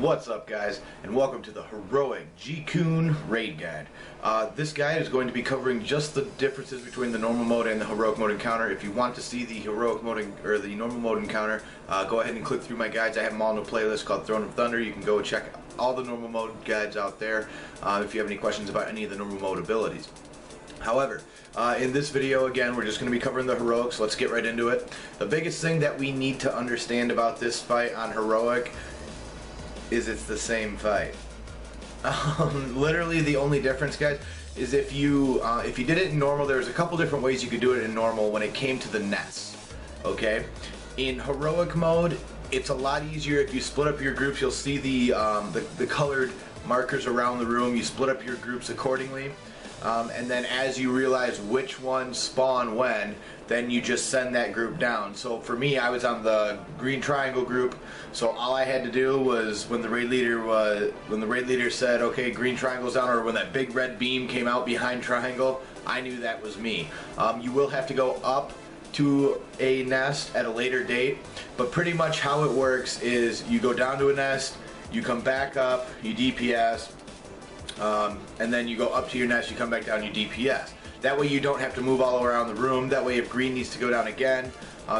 What's up, guys, and welcome to the Heroic Ji-Kun Raid Guide. This guide is going to be covering just the differences between the normal mode and the heroic mode encounter. If you want to see the heroic mode or the normal mode encounter, go ahead and click through my guides. I have them all in a playlist called Throne of Thunder. You can go check all the normal mode guides out there if you have any questions about any of the normal mode abilities. However, in this video, again, we're just going to be covering the heroic, so let's get right into it. The biggest thing that we need to understand about this fight on heroic is it's the same fight. Literally the only difference, guys, is if you did it in normal, there's a couple different ways you could do it in normal when it came to the nests. Okay, in heroic mode, it's a lot easier if you split up your groups. You'll see the colored markers around the room. You split up your groups accordingly. And then as you realize which ones spawn when, then you just send that group down. So for me, I was on the green triangle group, so all I had to do was when the raid leader said, okay, green triangle's down, or when that big red beam came out behind triangle, I knew that was me. You will have to go up to a nest at a later date, but pretty much how it works is you go down to a nest, you come back up, you DPS, and then you go up to your nest, you come back down, you DPS. That way you don't have to move all around the room. That way if green needs to go down again,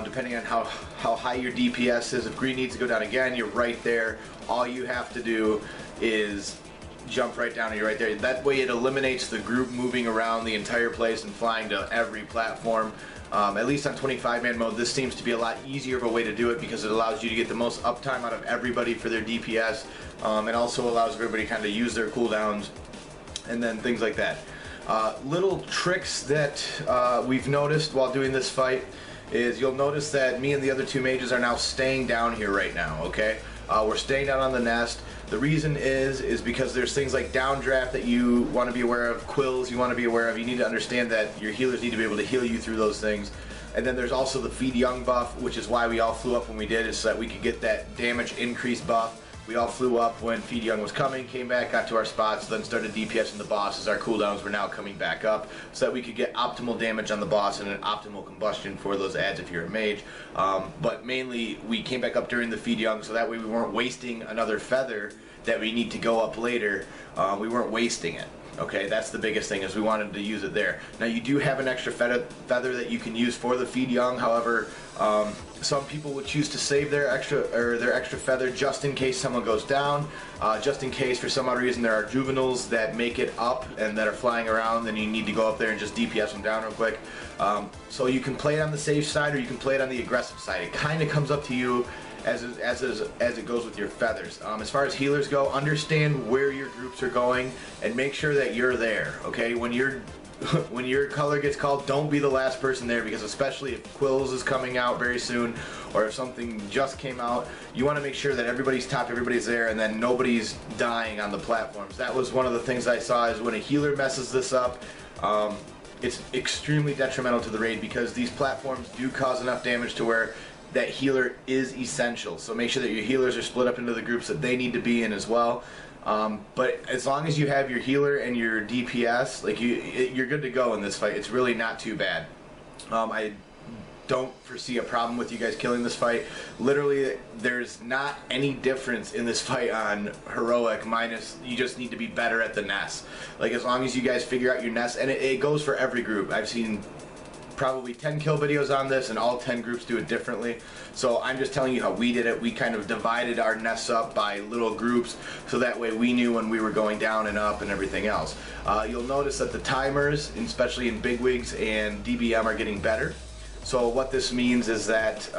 depending on how high your DPS is, if green needs to go down again, you're right there. All you have to do is jump right down and you're right there. That way it eliminates the group moving around the entire place and flying to every platform. At least on 25-man mode, this seems to be a lot easier of a way to do it because it allows you to get the most uptime out of everybody for their DPS, and also allows everybody to kind of use their cooldowns and then things like that. Little tricks that we've noticed while doing this fight is you'll notice that me and the other two mages are now staying down here right now, okay? We're staying down on the nest. The reason is because there's things like downdraft that you want to be aware of, quills you want to be aware of. You need to understand that your healers need to be able to heal you through those things. And then there's also the feed young buff, which is why we all flew up when we did, is so that we could get that damage increase buff. We all flew up when feed young was coming, came back, got to our spots, then started DPSing the boss as our cooldowns were now coming back up, so that we could get optimal damage on the boss and an optimal combustion for those adds if you're a mage. But mainly we came back up during the feed young, so that way we weren't wasting another feather that we need to go up later. We weren't wasting it. Okay, that's the biggest thing, is we wanted to use it there. Now you do have an extra feather that you can use for the feed young. However, some people would choose to save their extra feather just in case someone goes down, just in case for some odd reason there are juveniles that make it up and that are flying around, then you need to go up there and just DPS them down real quick. So you can play it on the safe side or you can play it on the aggressive side. It kind of comes up to you as it goes with your feathers. As far as healers go, understand where your groups are going and make sure that you're there. Okay, when your color gets called, don't be the last person there, because especially if Quills is coming out very soon or if something just came out, you want to make sure that everybody's topped, everybody's there, and then nobody's dying on the platforms. That was one of the things I saw, is when a healer messes this up, it's extremely detrimental to the raid, because these platforms do cause enough damage to where that healer is essential. So make sure that your healers are split up into the groups that they need to be in as well. But as long as you have your healer and your DPS, like you're good to go in this fight. It's really not too bad. I don't foresee a problem with you guys killing this fight. Literally, there's not any difference in this fight on heroic, minus you just need to be better at the nest. Like, as long as you guys figure out your nest, and it goes for every group. I've seen probably 10 kill videos on this, and all 10 groups do it differently. So I'm just telling you how we did it. We kind of divided our nests up by little groups, so that way we knew when we were going down and up and everything else. You'll notice that the timers, especially in bigwigs and DBM, are getting better. So what this means is that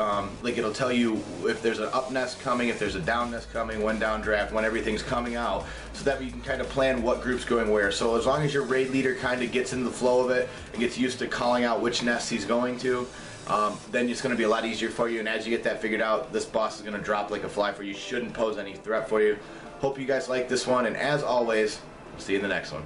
like, it'll tell you if there's an up nest coming, if there's a down nest coming, when downdraft, when everything's coming out, so that you can kind of plan what group's going where. So as long as your raid leader kind of gets in the flow of it and gets used to calling out which nest he's going to, then it's going to be a lot easier for you. And as you get that figured out, this boss is going to drop like a fly for you. Shouldn't pose any threat for you. Hope you guys like this one, and as always, see you in the next one.